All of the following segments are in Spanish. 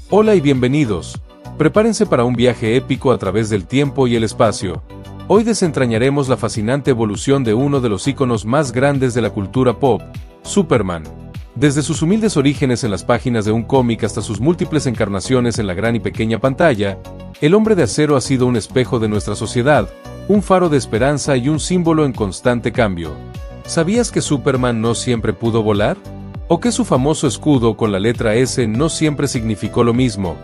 Hola y bienvenidos. Prepárense para un viaje épico a través del tiempo y el espacio. Hoy desentrañaremos la fascinante evolución de uno de los íconos más grandes de la cultura pop, Superman. Desde sus humildes orígenes en las páginas de un cómic hasta sus múltiples encarnaciones en la gran y pequeña pantalla, el hombre de acero ha sido un espejo de nuestra sociedad, un faro de esperanza y un símbolo en constante cambio. ¿Sabías que Superman no siempre pudo volar? ¿O que su famoso escudo con la letra S no siempre significó lo mismo?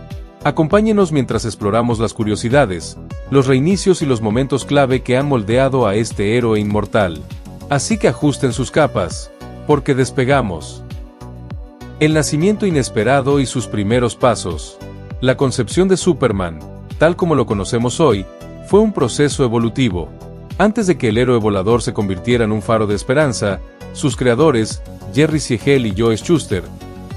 Acompáñenos mientras exploramos las curiosidades, los reinicios y los momentos clave que han moldeado a este héroe inmortal. Así que ajusten sus capas, porque despegamos. El nacimiento inesperado y sus primeros pasos. La concepción de Superman, tal como lo conocemos hoy, fue un proceso evolutivo. Antes de que el héroe volador se convirtiera en un faro de esperanza, sus creadores, Jerry Siegel y Joe Shuster,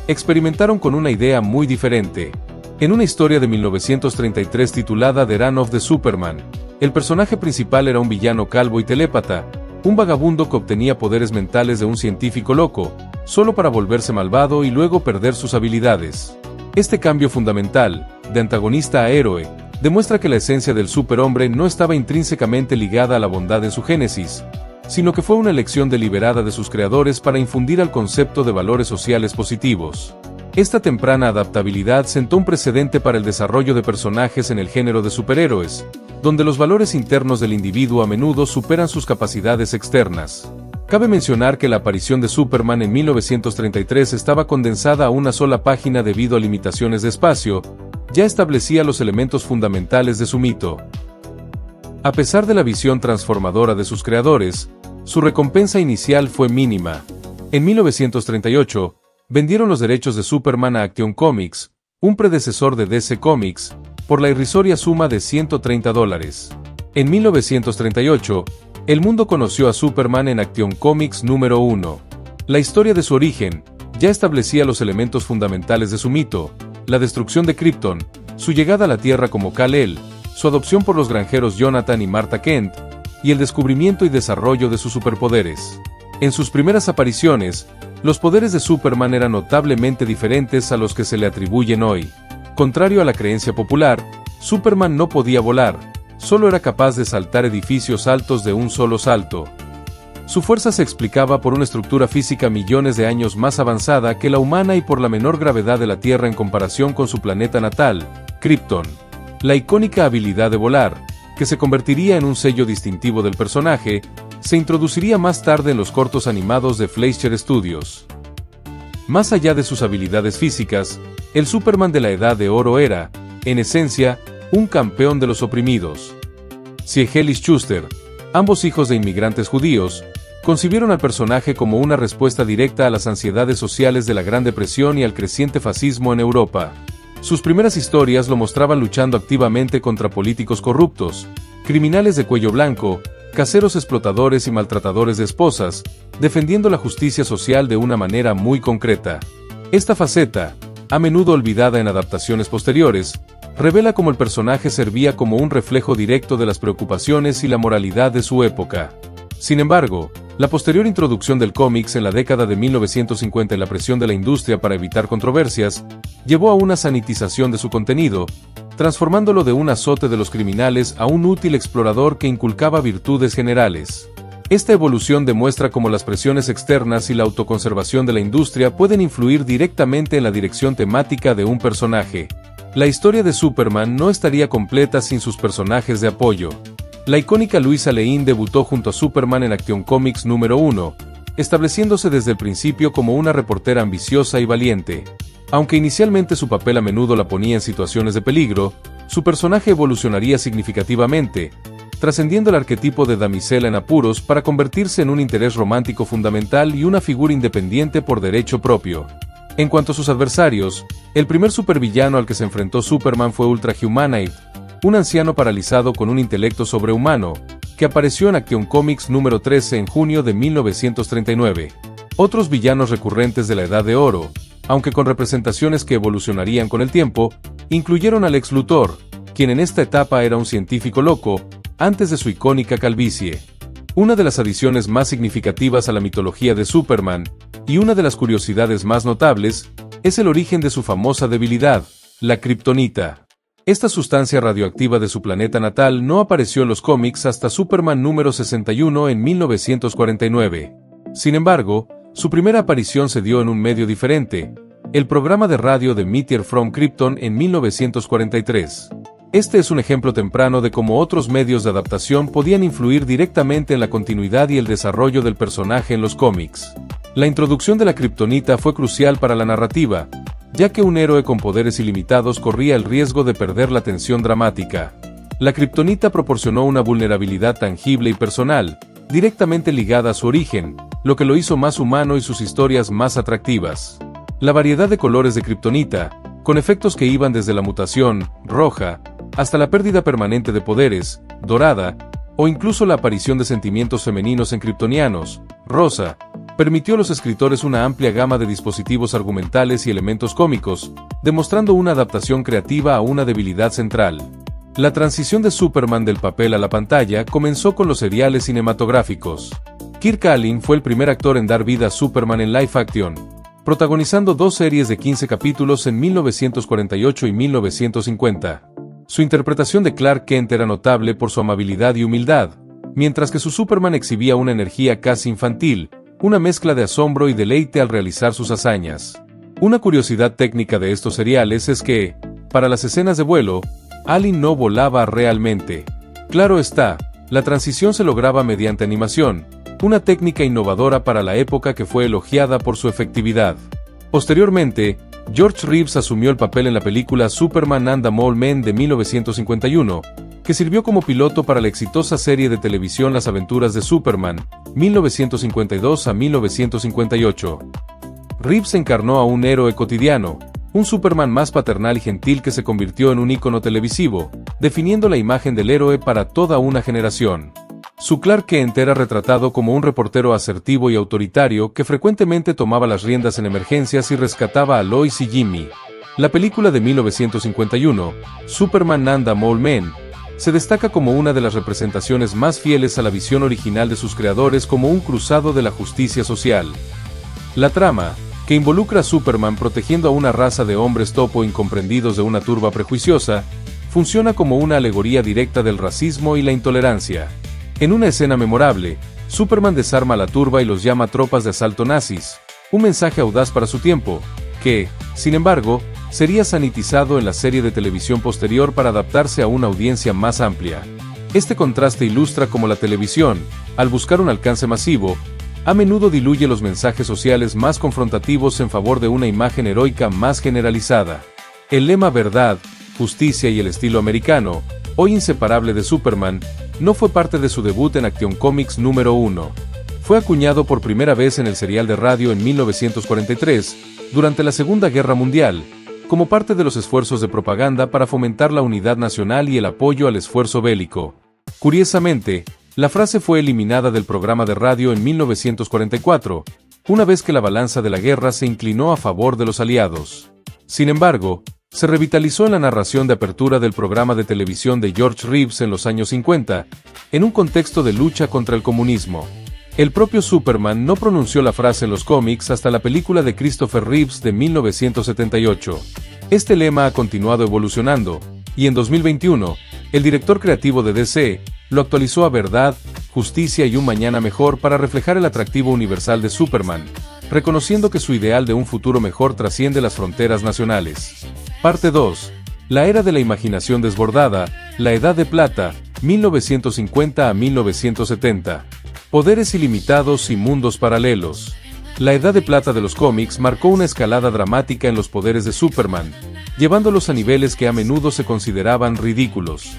experimentaron con una idea muy diferente. En una historia de 1933 titulada The Run of the Superman, el personaje principal era un villano calvo y telépata, un vagabundo que obtenía poderes mentales de un científico loco, solo para volverse malvado y luego perder sus habilidades. Este cambio fundamental, de antagonista a héroe, demuestra que la esencia del superhombre no estaba intrínsecamente ligada a la bondad en su génesis, sino que fue una elección deliberada de sus creadores para infundir al concepto de valores sociales positivos. Esta temprana adaptabilidad sentó un precedente para el desarrollo de personajes en el género de superhéroes, donde los valores internos del individuo a menudo superan sus capacidades externas. Cabe mencionar que la aparición de Superman en 1933 estaba condensada a una sola página debido a limitaciones de espacio, ya establecía los elementos fundamentales de su mito. A pesar de la visión transformadora de sus creadores, su recompensa inicial fue mínima. En 1938, vendieron los derechos de Superman a Action Comics, un predecesor de DC Comics, por la irrisoria suma de $130. En 1938, el mundo conoció a Superman en Action Comics número 1. La historia de su origen ya establecía los elementos fundamentales de su mito: la destrucción de Krypton, su llegada a la Tierra como Kal-El, su adopción por los granjeros Jonathan y Martha Kent, y el descubrimiento y desarrollo de sus superpoderes. En sus primeras apariciones, los poderes de Superman eran notablemente diferentes a los que se le atribuyen hoy. Contrario a la creencia popular, Superman no podía volar, solo era capaz de saltar edificios altos de un solo salto. Su fuerza se explicaba por una estructura física millones de años más avanzada que la humana y por la menor gravedad de la Tierra en comparación con su planeta natal, Krypton. La icónica habilidad de volar, que se convertiría en un sello distintivo del personaje, se introduciría más tarde en los cortos animados de Fleischer Studios. Más allá de sus habilidades físicas, el Superman de la Edad de Oro era, en esencia, un campeón de los oprimidos. Siegel y Shuster, ambos hijos de inmigrantes judíos, concibieron al personaje como una respuesta directa a las ansiedades sociales de la Gran Depresión y al creciente fascismo en Europa. Sus primeras historias lo mostraban luchando activamente contra políticos corruptos, criminales de cuello blanco, caseros explotadores y maltratadores de esposas, defendiendo la justicia social de una manera muy concreta. Esta faceta, a menudo olvidada en adaptaciones posteriores, revela cómo el personaje servía como un reflejo directo de las preocupaciones y la moralidad de su época. Sin embargo, la posterior introducción del cómics en la década de 1950 y la presión de la industria para evitar controversias, llevó a una sanitización de su contenido, transformándolo de un azote de los criminales a un útil explorador que inculcaba virtudes generales. Esta evolución demuestra cómo las presiones externas y la autoconservación de la industria pueden influir directamente en la dirección temática de un personaje. La historia de Superman no estaría completa sin sus personajes de apoyo. La icónica Luisa Lane debutó junto a Superman en Action Comics número 1, estableciéndose desde el principio como una reportera ambiciosa y valiente. Aunque inicialmente su papel a menudo la ponía en situaciones de peligro, su personaje evolucionaría significativamente, trascendiendo el arquetipo de damisela en apuros para convertirse en un interés romántico fundamental y una figura independiente por derecho propio. En cuanto a sus adversarios, el primer supervillano al que se enfrentó Superman fue Ultra Humanite, un anciano paralizado con un intelecto sobrehumano, que apareció en Action Comics número 13 en junio de 1939. Otros villanos recurrentes de la Edad de Oro, aunque con representaciones que evolucionarían con el tiempo, incluyeron a Lex Luthor, quien en esta etapa era un científico loco, antes de su icónica calvicie. Una de las adiciones más significativas a la mitología de Superman, y una de las curiosidades más notables, es el origen de su famosa debilidad, La kriptonita. Esta sustancia radioactiva de su planeta natal no apareció en los cómics hasta Superman número 61 en 1949. Sin embargo, su primera aparición se dio en un medio diferente, el programa de radio de Meteor from Krypton en 1943. Este es un ejemplo temprano de cómo otros medios de adaptación podían influir directamente en la continuidad y el desarrollo del personaje en los cómics. La introducción de la kriptonita fue crucial para la narrativa, ya que un héroe con poderes ilimitados corría el riesgo de perder la tensión dramática. La kriptonita proporcionó una vulnerabilidad tangible y personal, directamente ligada a su origen, lo que lo hizo más humano y sus historias más atractivas. La variedad de colores de kriptonita, con efectos que iban desde la mutación, roja, hasta la pérdida permanente de poderes, dorada, o incluso la aparición de sentimientos femeninos en kryptonianos, rosa, permitió a los escritores una amplia gama de dispositivos argumentales y elementos cómicos, demostrando una adaptación creativa a una debilidad central. La transición de Superman del papel a la pantalla comenzó con los seriales cinematográficos. Kirk Alyn fue el primer actor en dar vida a Superman en live action, protagonizando 2 series de 15 capítulos en 1948 y 1950. Su interpretación de Clark Kent era notable por su amabilidad y humildad, mientras que su Superman exhibía una energía casi infantil, una mezcla de asombro y deleite al realizar sus hazañas. Una curiosidad técnica de estos seriales es que, para las escenas de vuelo, Alyn no volaba realmente. Claro está, la transición se lograba mediante animación, una técnica innovadora para la época que fue elogiada por su efectividad. Posteriormente, George Reeves asumió el papel en la película Superman and the Mole Men de 1951, que sirvió como piloto para la exitosa serie de televisión Las Aventuras de Superman, 1952 a 1958. Reeves encarnó a un héroe cotidiano, un Superman más paternal y gentil que se convirtió en un ícono televisivo, definiendo la imagen del héroe para toda una generación. Su Clark Kent era retratado como un reportero asertivo y autoritario que frecuentemente tomaba las riendas en emergencias y rescataba a Lois y Jimmy. La película de 1951, Superman and the Mole Men, se destaca como una de las representaciones más fieles a la visión original de sus creadores como un cruzado de la justicia social. La trama, que involucra a Superman protegiendo a una raza de hombres topo incomprendidos de una turba prejuiciosa, funciona como una alegoría directa del racismo y la intolerancia. En una escena memorable, Superman desarma a la turba y los llama tropas de asalto nazis, un mensaje audaz para su tiempo, que, sin embargo, sería sanitizado en la serie de televisión posterior para adaptarse a una audiencia más amplia. Este contraste ilustra cómo la televisión, al buscar un alcance masivo, a menudo diluye los mensajes sociales más confrontativos en favor de una imagen heroica más generalizada. El lema verdad, justicia y el estilo americano, hoy inseparable de Superman, no fue parte de su debut en Action Comics número 1. Fue acuñado por primera vez en el serial de radio en 1943, durante la Segunda Guerra Mundial, como parte de los esfuerzos de propaganda para fomentar la unidad nacional y el apoyo al esfuerzo bélico. Curiosamente, la frase fue eliminada del programa de radio en 1944, una vez que la balanza de la guerra se inclinó a favor de los aliados. Sin embargo, se revitalizó en la narración de apertura del programa de televisión de George Reeves en los años 50, en un contexto de lucha contra el comunismo. El propio Superman no pronunció la frase en los cómics hasta la película de Christopher Reeves de 1978. Este lema ha continuado evolucionando, y en 2021, el director creativo de DC lo actualizó a verdad, justicia y un mañana mejor para reflejar el atractivo universal de Superman, reconociendo que su ideal de un futuro mejor trasciende las fronteras nacionales. Parte 2. La era de la imaginación desbordada, la Edad de Plata, 1950 a 1970. Poderes ilimitados y mundos paralelos. La Edad de Plata de los cómics marcó una escalada dramática en los poderes de Superman, llevándolos a niveles que a menudo se consideraban ridículos.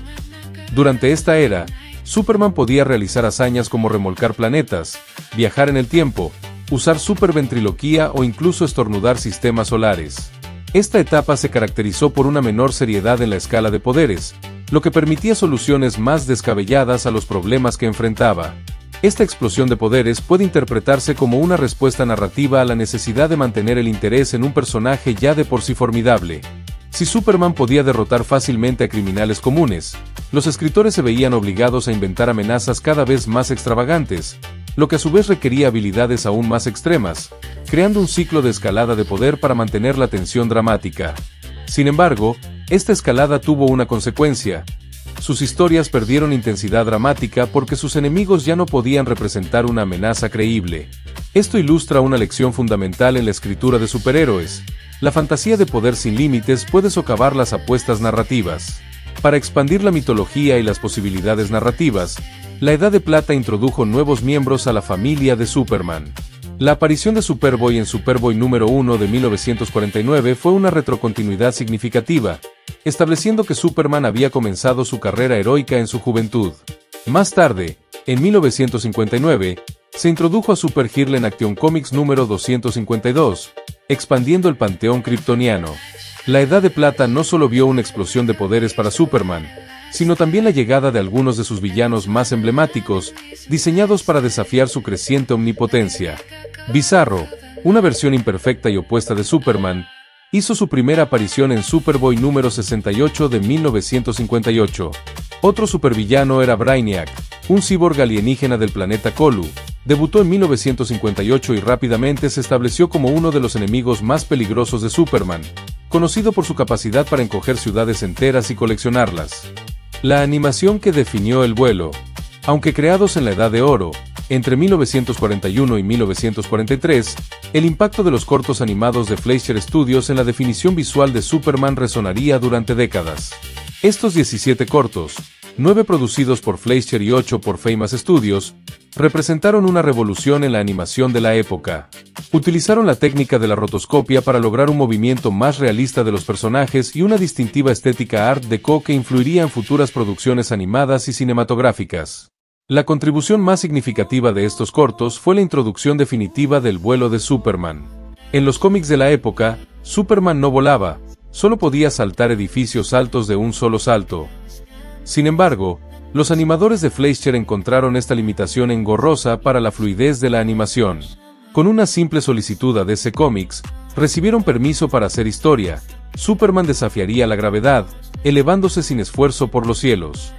Durante esta era, Superman podía realizar hazañas como remolcar planetas, viajar en el tiempo, usar superventriloquía o incluso estornudar sistemas solares. Esta etapa se caracterizó por una menor seriedad en la escala de poderes, lo que permitía soluciones más descabelladas a los problemas que enfrentaba. Esta explosión de poderes puede interpretarse como una respuesta narrativa a la necesidad de mantener el interés en un personaje ya de por sí formidable. Si Superman podía derrotar fácilmente a criminales comunes, los escritores se veían obligados a inventar amenazas cada vez más extravagantes, lo que a su vez requería habilidades aún más extremas, creando un ciclo de escalada de poder para mantener la tensión dramática. Sin embargo, esta escalada tuvo una consecuencia. Sus historias perdieron intensidad dramática porque sus enemigos ya no podían representar una amenaza creíble. Esto ilustra una lección fundamental en la escritura de superhéroes. La fantasía de poder sin límites puede socavar las apuestas narrativas. Para expandir la mitología y las posibilidades narrativas, la Edad de Plata introdujo nuevos miembros a la familia de Superman. La aparición de Superboy en Superboy número 1 de 1949 fue una retrocontinuidad significativa, estableciendo que Superman había comenzado su carrera heroica en su juventud. Más tarde, en 1959, se introdujo a Supergirl en Action Comics número 252, expandiendo el panteón kryptoniano. La Edad de Plata no solo vio una explosión de poderes para Superman, sino también la llegada de algunos de sus villanos más emblemáticos, diseñados para desafiar su creciente omnipotencia. Bizarro, una versión imperfecta y opuesta de Superman, hizo su primera aparición en Superboy número 68 de 1958. Otro supervillano era Brainiac, un cyborg alienígena del planeta Colu. Debutó en 1958 y rápidamente se estableció como uno de los enemigos más peligrosos de Superman, conocido por su capacidad para encoger ciudades enteras y coleccionarlas. La animación que definió el vuelo. Aunque creados en la Edad de Oro, entre 1941 y 1943, el impacto de los cortos animados de Fleischer Studios en la definición visual de Superman resonaría durante décadas. Estos 17 cortos, 9 producidos por Fleischer y 8 por Famous Studios, representaron una revolución en la animación de la época. Utilizaron la técnica de la rotoscopia para lograr un movimiento más realista de los personajes y una distintiva estética Art Deco que influiría en futuras producciones animadas y cinematográficas. La contribución más significativa de estos cortos fue la introducción definitiva del vuelo de Superman. En los cómics de la época, Superman no volaba, solo podía saltar edificios altos de un solo salto. Sin embargo, los animadores de Fleischer encontraron esta limitación engorrosa para la fluidez de la animación. Con una simple solicitud a DC Comics, recibieron permiso para hacer historia. Superman desafiaría la gravedad, elevándose sin esfuerzo por los cielos.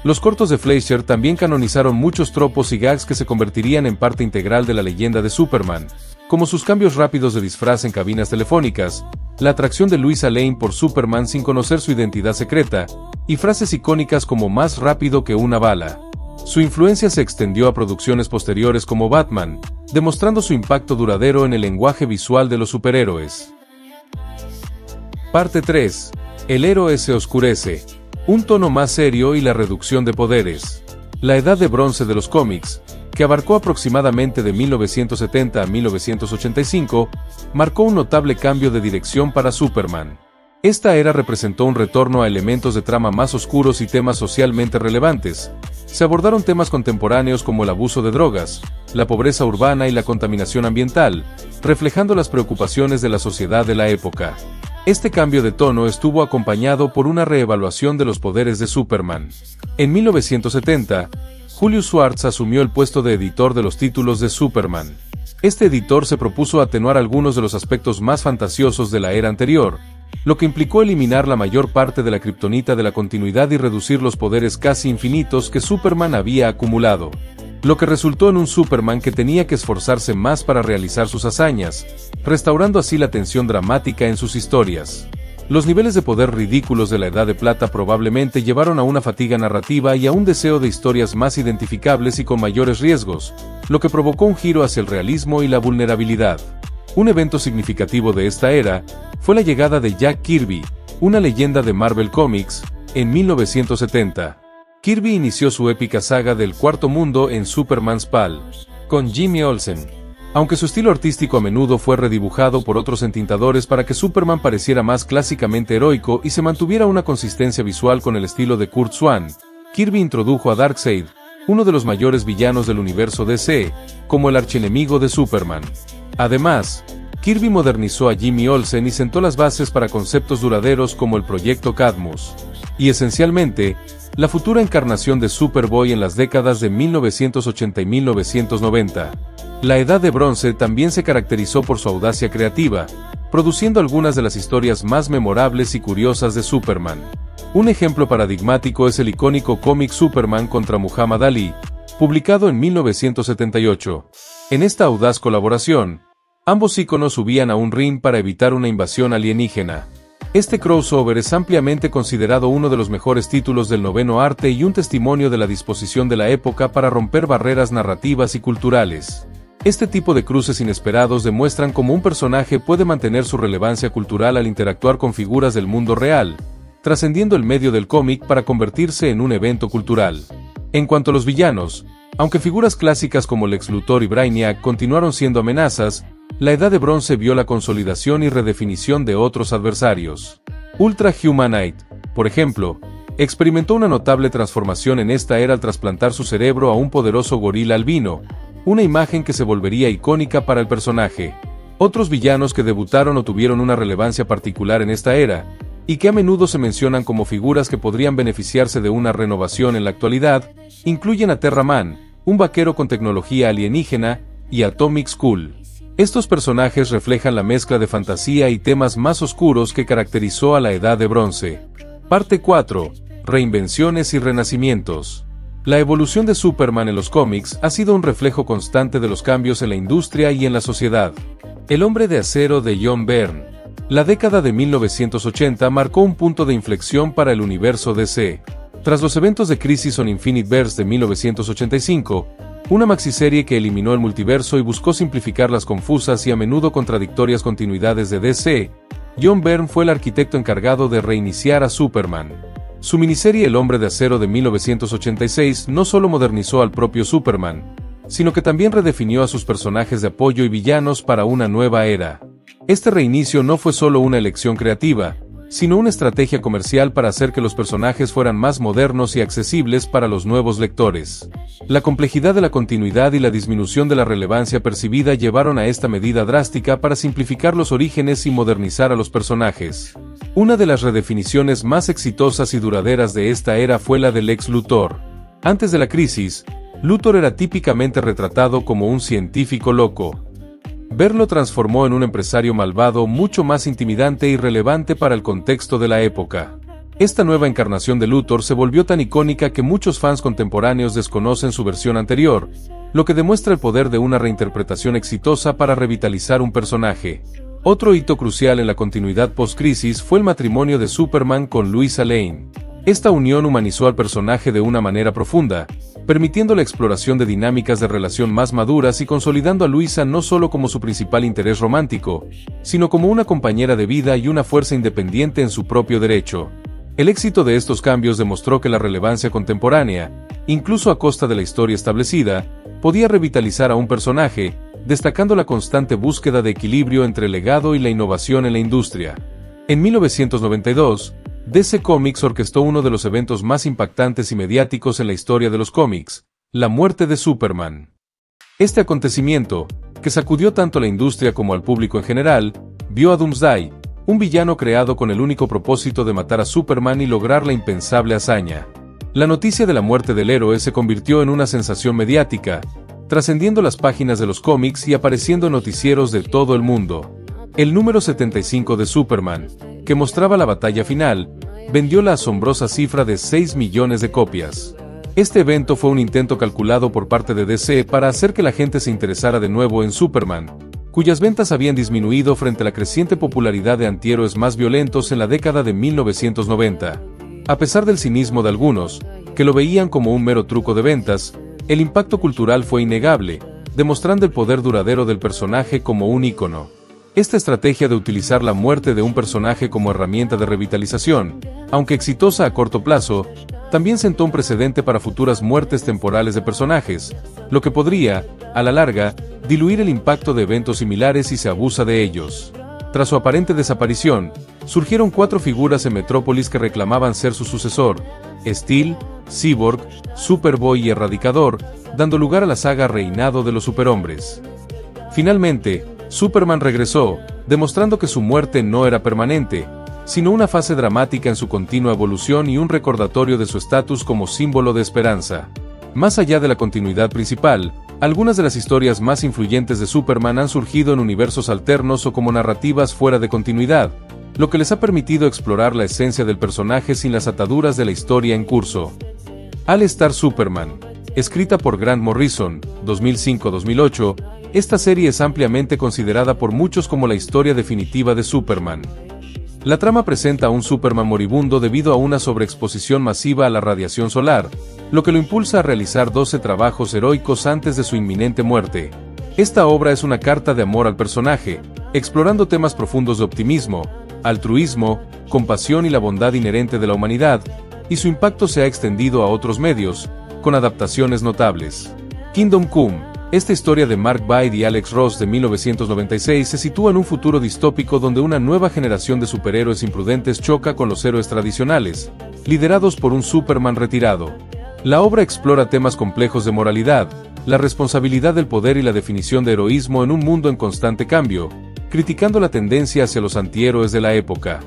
Los cortos de Fleischer también canonizaron muchos tropos y gags que se convertirían en parte integral de la leyenda de Superman, como sus cambios rápidos de disfraz en cabinas telefónicas, la atracción de Luisa Lane por Superman sin conocer su identidad secreta, y frases icónicas como más rápido que una bala. Su influencia se extendió a producciones posteriores como Batman, demostrando su impacto duradero en el lenguaje visual de los superhéroes. Parte 3. El héroe se oscurece. Un tono más serio y la reducción de poderes. La edad de bronce de los cómics, que abarcó aproximadamente de 1970 a 1985, marcó un notable cambio de dirección para Superman. Esta era representó un retorno a elementos de trama más oscuros y temas socialmente relevantes. Se abordaron temas contemporáneos como el abuso de drogas, la pobreza urbana y la contaminación ambiental, reflejando las preocupaciones de la sociedad de la época. Este cambio de tono estuvo acompañado por una reevaluación de los poderes de Superman. En 1970, Julius Schwartz asumió el puesto de editor de los títulos de Superman. Este editor se propuso atenuar algunos de los aspectos más fantasiosos de la era anterior, lo que implicó eliminar la mayor parte de la kriptonita de la continuidad y reducir los poderes casi infinitos que Superman había acumulado, lo que resultó en un Superman que tenía que esforzarse más para realizar sus hazañas, restaurando así la tensión dramática en sus historias. Los niveles de poder ridículos de la Edad de Plata probablemente llevaron a una fatiga narrativa y a un deseo de historias más identificables y con mayores riesgos, lo que provocó un giro hacia el realismo y la vulnerabilidad. Un evento significativo de esta era fue la llegada de Jack Kirby, una leyenda de Marvel Comics, en 1970. Kirby inició su épica saga del Cuarto Mundo en Superman's Pal, con Jimmy Olsen. Aunque su estilo artístico a menudo fue redibujado por otros entintadores para que Superman pareciera más clásicamente heroico y se mantuviera una consistencia visual con el estilo de Curt Swan, Kirby introdujo a Darkseid, uno de los mayores villanos del universo DC, como el archienemigo de Superman. Además, Kirby modernizó a Jimmy Olsen y sentó las bases para conceptos duraderos como el Proyecto Cadmus. Y esencialmente, la futura encarnación de Superboy en las décadas de 1980 y 1990. La Edad de Bronce también se caracterizó por su audacia creativa, produciendo algunas de las historias más memorables y curiosas de Superman. Un ejemplo paradigmático es el icónico cómic Superman contra Muhammad Ali, publicado en 1978. En esta audaz colaboración, ambos íconos subían a un ring para evitar una invasión alienígena. Este crossover es ampliamente considerado uno de los mejores títulos del noveno arte y un testimonio de la disposición de la época para romper barreras narrativas y culturales. Este tipo de cruces inesperados demuestran cómo un personaje puede mantener su relevancia cultural al interactuar con figuras del mundo real, trascendiendo el medio del cómic para convertirse en un evento cultural. En cuanto a los villanos, aunque figuras clásicas como Lex Luthor y Brainiac continuaron siendo amenazas, la Edad de Bronce vio la consolidación y redefinición de otros adversarios. Ultra Humanite, por ejemplo, experimentó una notable transformación en esta era al trasplantar su cerebro a un poderoso gorila albino, una imagen que se volvería icónica para el personaje. Otros villanos que debutaron o tuvieron una relevancia particular en esta era, y que a menudo se mencionan como figuras que podrían beneficiarse de una renovación en la actualidad, incluyen a Terraman, un vaquero con tecnología alienígena, y a Atomic Skull. Estos personajes reflejan la mezcla de fantasía y temas más oscuros que caracterizó a la Edad de Bronce. Parte 4. Reinvenciones y renacimientos. La evolución de Superman en los cómics ha sido un reflejo constante de los cambios en la industria y en la sociedad. El Hombre de Acero de John Byrne. La década de 1980 marcó un punto de inflexión para el universo DC. Tras los eventos de Crisis on Infinite Earths de 1985, una maxiserie que eliminó el multiverso y buscó simplificar las confusas y a menudo contradictorias continuidades de DC, John Byrne fue el arquitecto encargado de reiniciar a Superman. Su miniserie El Hombre de Acero de 1986 no solo modernizó al propio Superman, sino que también redefinió a sus personajes de apoyo y villanos para una nueva era. Este reinicio no fue solo una elección creativa, sino una estrategia comercial para hacer que los personajes fueran más modernos y accesibles para los nuevos lectores. La complejidad de la continuidad y la disminución de la relevancia percibida llevaron a esta medida drástica para simplificar los orígenes y modernizar a los personajes. Una de las redefiniciones más exitosas y duraderas de esta era fue la de Lex Luthor. Antes de la crisis, Luthor era típicamente retratado como un científico loco. Byrne lo transformó en un empresario malvado mucho más intimidante y relevante para el contexto de la época. Esta nueva encarnación de Luthor se volvió tan icónica que muchos fans contemporáneos desconocen su versión anterior, lo que demuestra el poder de una reinterpretación exitosa para revitalizar un personaje. Otro hito crucial en la continuidad post-crisis fue el matrimonio de Superman con Lois Lane. Esta unión humanizó al personaje de una manera profunda, permitiendo la exploración de dinámicas de relación más maduras y consolidando a Luisa no solo como su principal interés romántico, sino como una compañera de vida y una fuerza independiente en su propio derecho. El éxito de estos cambios demostró que la relevancia contemporánea, incluso a costa de la historia establecida, podía revitalizar a un personaje, destacando la constante búsqueda de equilibrio entre el legado y la innovación en la industria. En 1992, DC Comics orquestó uno de los eventos más impactantes y mediáticos en la historia de los cómics, la muerte de Superman. Este acontecimiento, que sacudió tanto a la industria como al público en general, vio a Doomsday, un villano creado con el único propósito de matar a Superman y lograr la impensable hazaña. La noticia de la muerte del héroe se convirtió en una sensación mediática, trascendiendo las páginas de los cómics y apareciendo en noticieros de todo el mundo. El número 75 de Superman, que mostraba la batalla final, vendió la asombrosa cifra de 6 millones de copias. Este evento fue un intento calculado por parte de DC para hacer que la gente se interesara de nuevo en Superman, cuyas ventas habían disminuido frente a la creciente popularidad de antihéroes más violentos en la década de 1990. A pesar del cinismo de algunos, que lo veían como un mero truco de ventas, el impacto cultural fue innegable, demostrando el poder duradero del personaje como un ícono. Esta estrategia de utilizar la muerte de un personaje como herramienta de revitalización, aunque exitosa a corto plazo, también sentó un precedente para futuras muertes temporales de personajes, lo que podría, a la larga, diluir el impacto de eventos similares si se abusa de ellos. Tras su aparente desaparición, surgieron 4 figuras en Metrópolis que reclamaban ser su sucesor: Steel, Cyborg, Superboy y Erradicador, dando lugar a la saga Reinado de los Superhombres. Finalmente, Superman regresó, demostrando que su muerte no era permanente, sino una fase dramática en su continua evolución y un recordatorio de su estatus como símbolo de esperanza. Más allá de la continuidad principal, algunas de las historias más influyentes de Superman han surgido en universos alternos o como narrativas fuera de continuidad, lo que les ha permitido explorar la esencia del personaje sin las ataduras de la historia en curso. All-Star Superman, escrita por Grant Morrison, 2005-2008, esta serie es ampliamente considerada por muchos como la historia definitiva de Superman. La trama presenta a un Superman moribundo debido a una sobreexposición masiva a la radiación solar, lo que lo impulsa a realizar 12 trabajos heroicos antes de su inminente muerte. Esta obra es una carta de amor al personaje, explorando temas profundos de optimismo, altruismo, compasión y la bondad inherente de la humanidad, y su impacto se ha extendido a otros medios, con adaptaciones notables. Kingdom Come. Esta historia de Mark Waid y Alex Ross de 1996 se sitúa en un futuro distópico donde una nueva generación de superhéroes imprudentes choca con los héroes tradicionales, liderados por un Superman retirado. La obra explora temas complejos de moralidad, la responsabilidad del poder y la definición de heroísmo en un mundo en constante cambio, criticando la tendencia hacia los antihéroes de la época.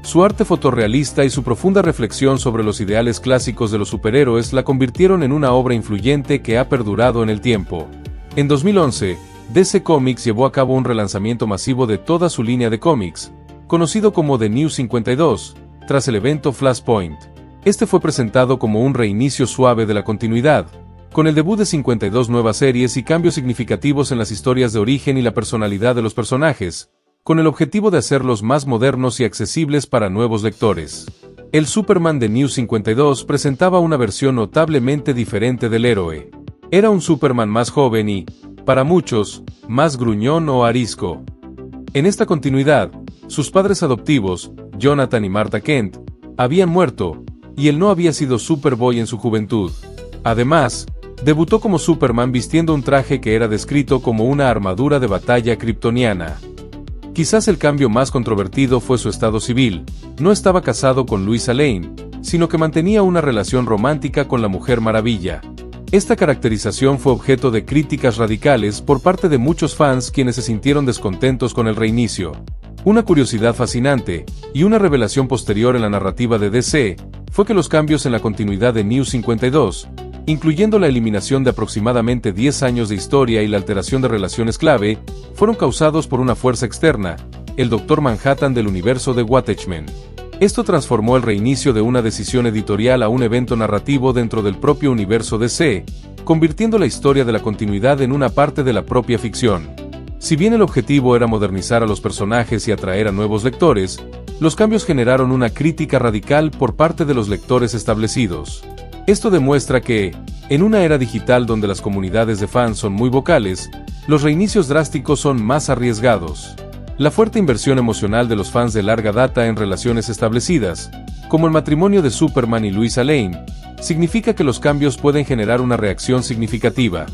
Su arte fotorrealista y su profunda reflexión sobre los ideales clásicos de los superhéroes la convirtieron en una obra influyente que ha perdurado en el tiempo. En 2011, DC Comics llevó a cabo un relanzamiento masivo de toda su línea de cómics, conocido como The New 52, tras el evento Flashpoint. Este fue presentado como un reinicio suave de la continuidad, con el debut de 52 nuevas series y cambios significativos en las historias de origen y la personalidad de los personajes, con el objetivo de hacerlos más modernos y accesibles para nuevos lectores. El Superman de New 52 presentaba una versión notablemente diferente del héroe. Era un Superman más joven y, para muchos, más gruñón o arisco. En esta continuidad, sus padres adoptivos, Jonathan y Martha Kent, habían muerto, y él no había sido Superboy en su juventud. Además, debutó como Superman vistiendo un traje que era descrito como una armadura de batalla kryptoniana. Quizás el cambio más controvertido fue su estado civil. No estaba casado con Lois Lane, sino que mantenía una relación romántica con la Mujer Maravilla. Esta caracterización fue objeto de críticas radicales por parte de muchos fans quienes se sintieron descontentos con el reinicio. Una curiosidad fascinante, y una revelación posterior en la narrativa de DC, fue que los cambios en la continuidad de New 52, incluyendo la eliminación de aproximadamente 10 años de historia y la alteración de relaciones clave, fueron causados por una fuerza externa, el Dr. Manhattan del universo de Watchmen. Esto transformó el reinicio de una decisión editorial a un evento narrativo dentro del propio universo DC, convirtiendo la historia de la continuidad en una parte de la propia ficción. Si bien el objetivo era modernizar a los personajes y atraer a nuevos lectores, los cambios generaron una crítica radical por parte de los lectores establecidos. Esto demuestra que, en una era digital donde las comunidades de fans son muy vocales, los reinicios drásticos son más arriesgados. La fuerte inversión emocional de los fans de larga data en relaciones establecidas, como el matrimonio de Superman y Lois Lane, significa que los cambios pueden generar una reacción significativa.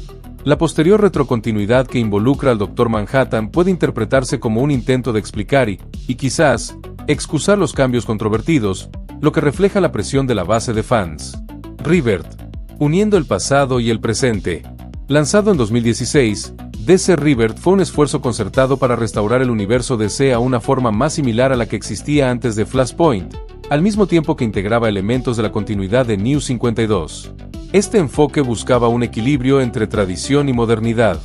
La posterior retrocontinuidad que involucra al Dr. Manhattan puede interpretarse como un intento de explicar y quizás, excusar los cambios controvertidos, lo que refleja la presión de la base de fans. Rebirth, uniendo el pasado y el presente. Lanzado en 2016, DC Rebirth fue un esfuerzo concertado para restaurar el universo DC a una forma más similar a la que existía antes de Flashpoint, al mismo tiempo que integraba elementos de la continuidad de New 52. Este enfoque buscaba un equilibrio entre tradición y modernidad.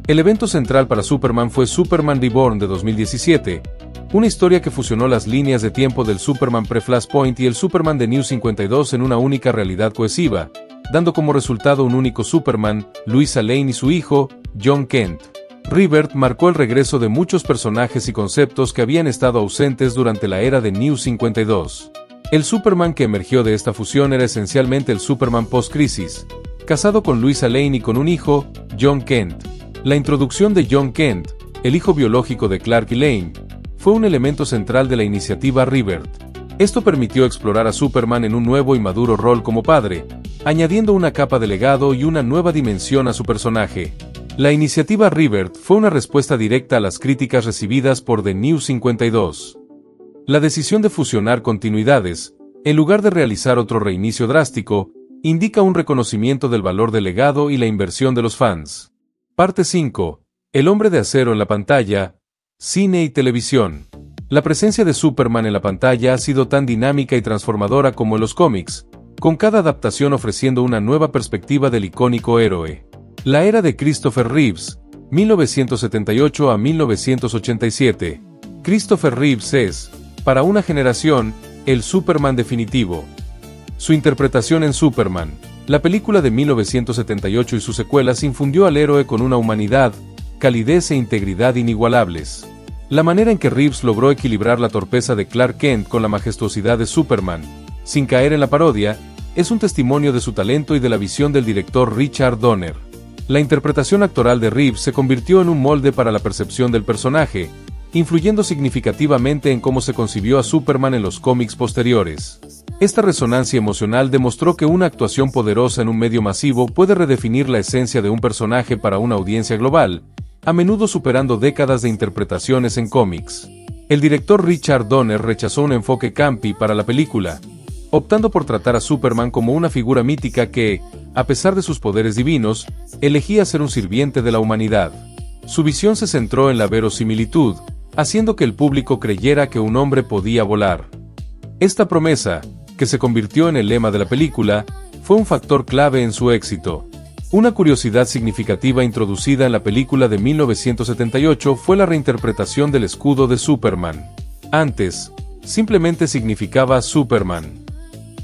El evento central para Superman fue Superman Reborn de 2017, una historia que fusionó las líneas de tiempo del Superman pre-Flashpoint y el Superman de New 52 en una única realidad cohesiva, dando como resultado un único Superman, Lois Lane y su hijo, Jon Kent. Rebirth marcó el regreso de muchos personajes y conceptos que habían estado ausentes durante la era de New 52. El Superman que emergió de esta fusión era esencialmente el Superman post-crisis, casado con Lois Lane y con un hijo, Jon Kent. La introducción de Jon Kent, el hijo biológico de Clark y Lane, fue un elemento central de la iniciativa Rebirth. Esto permitió explorar a Superman en un nuevo y maduro rol como padre, añadiendo una capa de legado y una nueva dimensión a su personaje. La iniciativa Rebirth fue una respuesta directa a las críticas recibidas por The New 52. La decisión de fusionar continuidades, en lugar de realizar otro reinicio drástico, indica un reconocimiento del valor del legado y la inversión de los fans. Parte 5. El hombre de acero en la pantalla, cine y televisión. La presencia de Superman en la pantalla ha sido tan dinámica y transformadora como en los cómics, con cada adaptación ofreciendo una nueva perspectiva del icónico héroe. La era de Christopher Reeves, 1978 a 1987. Christopher Reeves es, para una generación, el Superman definitivo. Su interpretación en Superman, la película de 1978 y sus secuelas infundió al héroe con una humanidad, calidez e integridad inigualables. La manera en que Reeves logró equilibrar la torpeza de Clark Kent con la majestuosidad de Superman, sin caer en la parodia, es un testimonio de su talento y de la visión del director Richard Donner. La interpretación actoral de Reeves se convirtió en un molde para la percepción del personaje, influyendo significativamente en cómo se concibió a Superman en los cómics posteriores. Esta resonancia emocional demostró que una actuación poderosa en un medio masivo puede redefinir la esencia de un personaje para una audiencia global, a menudo superando décadas de interpretaciones en cómics. El director Richard Donner rechazó un enfoque campy para la película, optando por tratar a Superman como una figura mítica que, a pesar de sus poderes divinos, elegía ser un sirviente de la humanidad. Su visión se centró en la verosimilitud, haciendo que el público creyera que un hombre podía volar. Esta promesa, que se convirtió en el lema de la película, fue un factor clave en su éxito. Una curiosidad significativa introducida en la película de 1978 fue la reinterpretación del escudo de Superman. Antes, simplemente significaba Superman.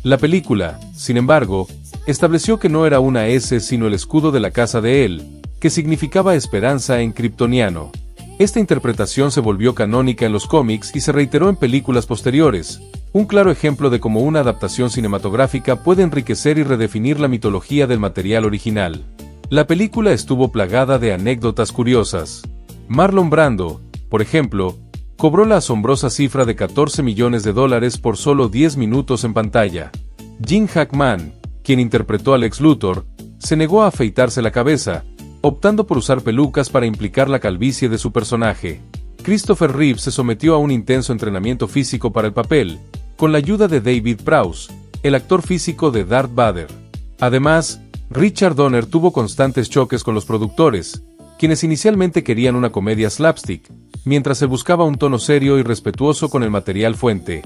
La película, sin embargo, estableció que no era una S sino el escudo de la casa de él, que significaba esperanza en kryptoniano. Esta interpretación se volvió canónica en los cómics y se reiteró en películas posteriores, un claro ejemplo de cómo una adaptación cinematográfica puede enriquecer y redefinir la mitología del material original. La película estuvo plagada de anécdotas curiosas. Marlon Brando, por ejemplo, cobró la asombrosa cifra de $14 millones por solo 10 minutos en pantalla. Gene Hackman, quien interpretó a Lex Luthor, se negó a afeitarse la cabeza, optando por usar pelucas para implicar la calvicie de su personaje. Christopher Reeve se sometió a un intenso entrenamiento físico para el papel, con la ayuda de David Prowse, el actor físico de Darth Vader. Además, Richard Donner tuvo constantes choques con los productores, quienes inicialmente querían una comedia slapstick, mientras se buscaba un tono serio y respetuoso con el material fuente.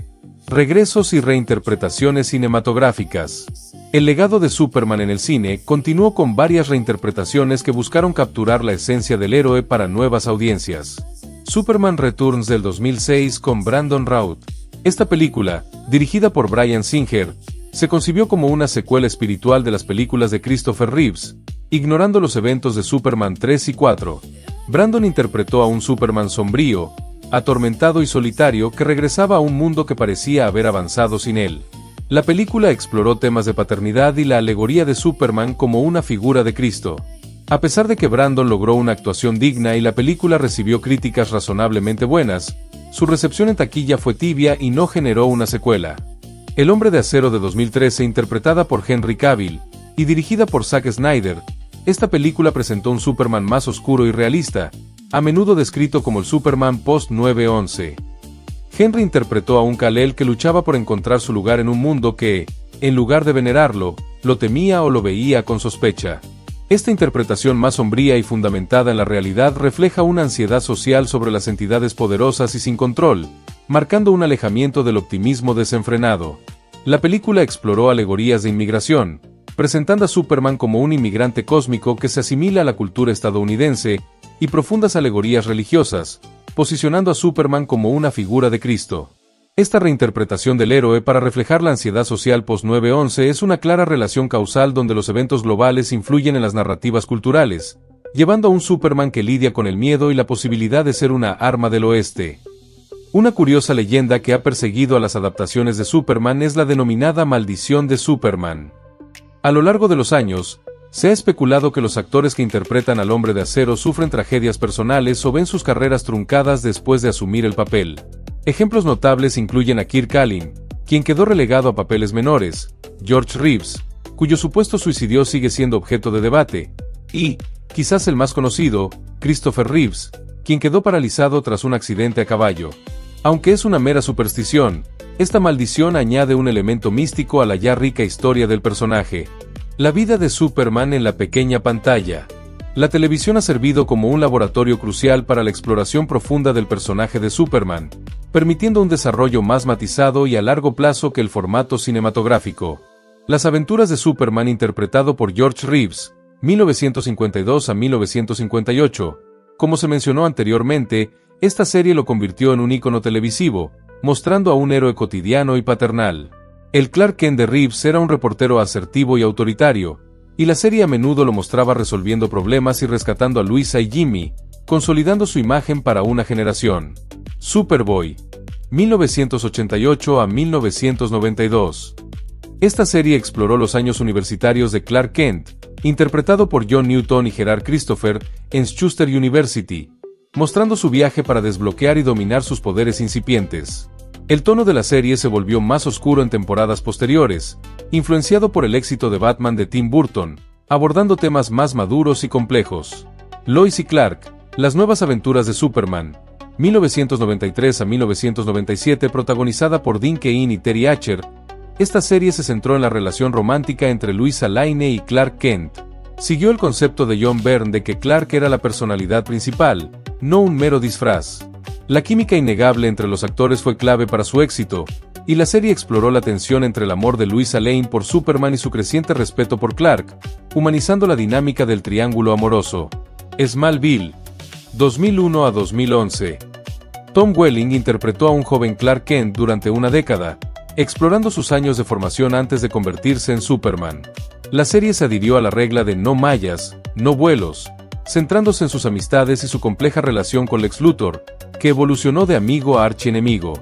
Regresos y reinterpretaciones cinematográficas. El legado de Superman en el cine continuó con varias reinterpretaciones que buscaron capturar la esencia del héroe para nuevas audiencias. Superman Returns del 2006 con Brandon Routh. Esta película, dirigida por Bryan Singer, se concibió como una secuela espiritual de las películas de Christopher Reeves, ignorando los eventos de Superman 3 y 4. Brandon interpretó a un Superman sombrío, atormentado y solitario que regresaba a un mundo que parecía haber avanzado sin él. La película exploró temas de paternidad y la alegoría de Superman como una figura de Cristo. A pesar de que Brandon logró una actuación digna y la película recibió críticas razonablemente buenas, su recepción en taquilla fue tibia y no generó una secuela. El Hombre de Acero de 2013, interpretada por Henry Cavill y dirigida por Zack Snyder, esta película presentó un Superman más oscuro y realista, a menudo descrito como el Superman post-9/11. Henry interpretó a un Kal-El que luchaba por encontrar su lugar en un mundo que, en lugar de venerarlo, lo temía o lo veía con sospecha. Esta interpretación más sombría y fundamentada en la realidad refleja una ansiedad social sobre las entidades poderosas y sin control, marcando un alejamiento del optimismo desenfrenado. La película exploró alegorías de inmigración, presentando a Superman como un inmigrante cósmico que se asimila a la cultura estadounidense, y profundas alegorías religiosas, posicionando a Superman como una figura de Cristo. Esta reinterpretación del héroe para reflejar la ansiedad social post-9/11 es una clara relación causal donde los eventos globales influyen en las narrativas culturales, llevando a un Superman que lidia con el miedo y la posibilidad de ser una arma del oeste. Una curiosa leyenda que ha perseguido a las adaptaciones de Superman es la denominada maldición de Superman. A lo largo de los años, se ha especulado que los actores que interpretan al Hombre de Acero sufren tragedias personales o ven sus carreras truncadas después de asumir el papel. Ejemplos notables incluyen a Kirk Alyn, quien quedó relegado a papeles menores, George Reeves, cuyo supuesto suicidio sigue siendo objeto de debate, y, quizás el más conocido, Christopher Reeves, quien quedó paralizado tras un accidente a caballo. Aunque es una mera superstición, esta maldición añade un elemento místico a la ya rica historia del personaje. La vida de Superman en la pequeña pantalla. La televisión ha servido como un laboratorio crucial para la exploración profunda del personaje de Superman, permitiendo un desarrollo más matizado y a largo plazo que el formato cinematográfico. Las aventuras de Superman interpretado por George Reeves, 1952 a 1958. Como se mencionó anteriormente, esta serie lo convirtió en un ícono televisivo, mostrando a un héroe cotidiano y paternal. El Clark Kent de Reeves era un reportero asertivo y autoritario, y la serie a menudo lo mostraba resolviendo problemas y rescatando a Luisa y Jimmy, consolidando su imagen para una generación. Superboy, 1988 a 1992. Esta serie exploró los años universitarios de Clark Kent, interpretado por John Newton y Gerard Christopher, en Schuster University, mostrando su viaje para desbloquear y dominar sus poderes incipientes. El tono de la serie se volvió más oscuro en temporadas posteriores, influenciado por el éxito de Batman de Tim Burton, abordando temas más maduros y complejos. Lois y Clark, las nuevas aventuras de Superman, 1993 a 1997, protagonizada por Dean Cain y Terry Hatcher. Esta serie se centró en la relación romántica entre Lois Lane y Clark Kent. Siguió el concepto de John Byrne de que Clark era la personalidad principal, no un mero disfraz. La química innegable entre los actores fue clave para su éxito, y la serie exploró la tensión entre el amor de Lois Lane por Superman y su creciente respeto por Clark, humanizando la dinámica del triángulo amoroso. Smallville, 2001 a 2011. Tom Welling interpretó a un joven Clark Kent durante una década, explorando sus años de formación antes de convertirse en Superman. La serie se adhirió a la regla de no mallas, no vuelos, centrándose en sus amistades y su compleja relación con Lex Luthor, que evolucionó de amigo a archienemigo.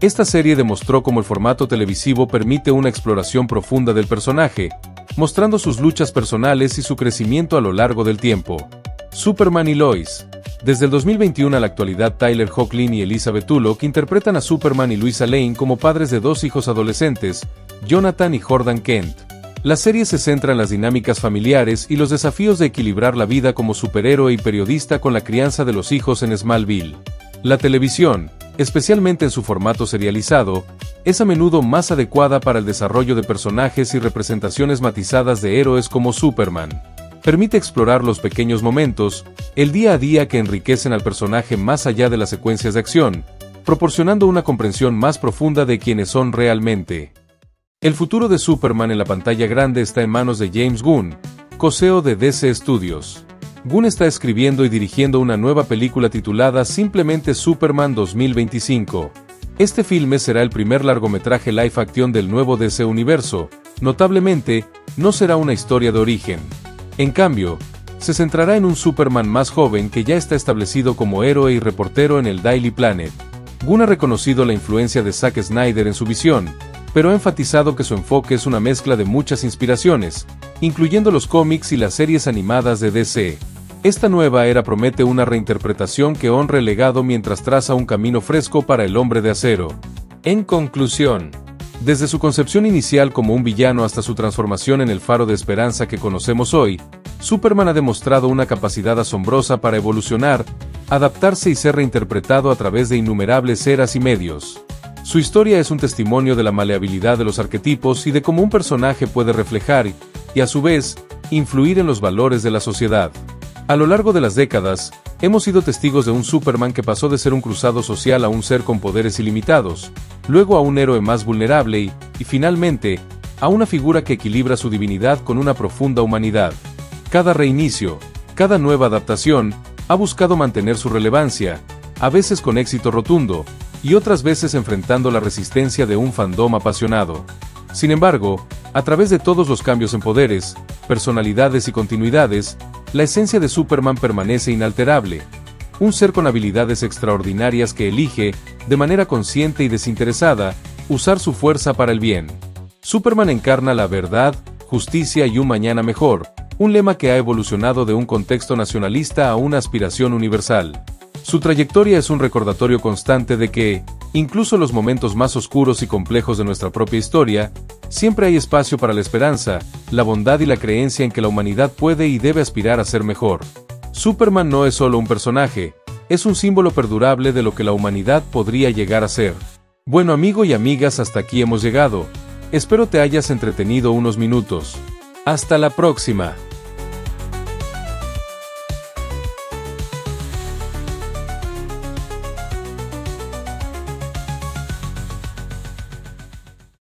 Esta serie demostró cómo el formato televisivo permite una exploración profunda del personaje, mostrando sus luchas personales y su crecimiento a lo largo del tiempo. Superman y Lois. Desde el 2021 a la actualidad, Tyler Hoechlin y Elizabeth Tulloch interpretan a Superman y Lois Lane como padres de dos hijos adolescentes, Jonathan y Jordan Kent. La serie se centra en las dinámicas familiares y los desafíos de equilibrar la vida como superhéroe y periodista con la crianza de los hijos en Smallville. La televisión, especialmente en su formato serializado, es a menudo más adecuada para el desarrollo de personajes y representaciones matizadas de héroes como Superman. Permite explorar los pequeños momentos, el día a día que enriquecen al personaje más allá de las secuencias de acción, proporcionando una comprensión más profunda de quiénes son realmente. El futuro de Superman en la pantalla grande está en manos de James Gunn, co-CEO de DC Studios. Gunn está escribiendo y dirigiendo una nueva película titulada simplemente Superman 2025. Este filme será el primer largometraje live action del nuevo DC Universo. Notablemente, no será una historia de origen. En cambio, se centrará en un Superman más joven que ya está establecido como héroe y reportero en el Daily Planet. Gunn ha reconocido la influencia de Zack Snyder en su visión, pero ha enfatizado que su enfoque es una mezcla de muchas inspiraciones, incluyendo los cómics y las series animadas de DC. Esta nueva era promete una reinterpretación que honre el legado mientras traza un camino fresco para el Hombre de Acero. En conclusión, desde su concepción inicial como un villano hasta su transformación en el faro de esperanza que conocemos hoy, Superman ha demostrado una capacidad asombrosa para evolucionar, adaptarse y ser reinterpretado a través de innumerables eras y medios. Su historia es un testimonio de la maleabilidad de los arquetipos y de cómo un personaje puede reflejar y, a su vez, influir en los valores de la sociedad. A lo largo de las décadas, hemos sido testigos de un Superman que pasó de ser un cruzado social a un ser con poderes ilimitados, luego a un héroe más vulnerable y finalmente, a una figura que equilibra su divinidad con una profunda humanidad. Cada reinicio, cada nueva adaptación, ha buscado mantener su relevancia, a veces con éxito rotundo, y otras veces enfrentando la resistencia de un fandom apasionado. Sin embargo, a través de todos los cambios en poderes, personalidades y continuidades, la esencia de Superman permanece inalterable. Un ser con habilidades extraordinarias que elige, de manera consciente y desinteresada, usar su fuerza para el bien. Superman encarna la verdad, justicia y un mañana mejor, un lema que ha evolucionado de un contexto nacionalista a una aspiración universal. Su trayectoria es un recordatorio constante de que, incluso en los momentos más oscuros y complejos de nuestra propia historia, siempre hay espacio para la esperanza, la bondad y la creencia en que la humanidad puede y debe aspirar a ser mejor. Superman no es solo un personaje, es un símbolo perdurable de lo que la humanidad podría llegar a ser. Bueno, amigo y amigas, hasta aquí hemos llegado. Espero te hayas entretenido unos minutos. Hasta la próxima.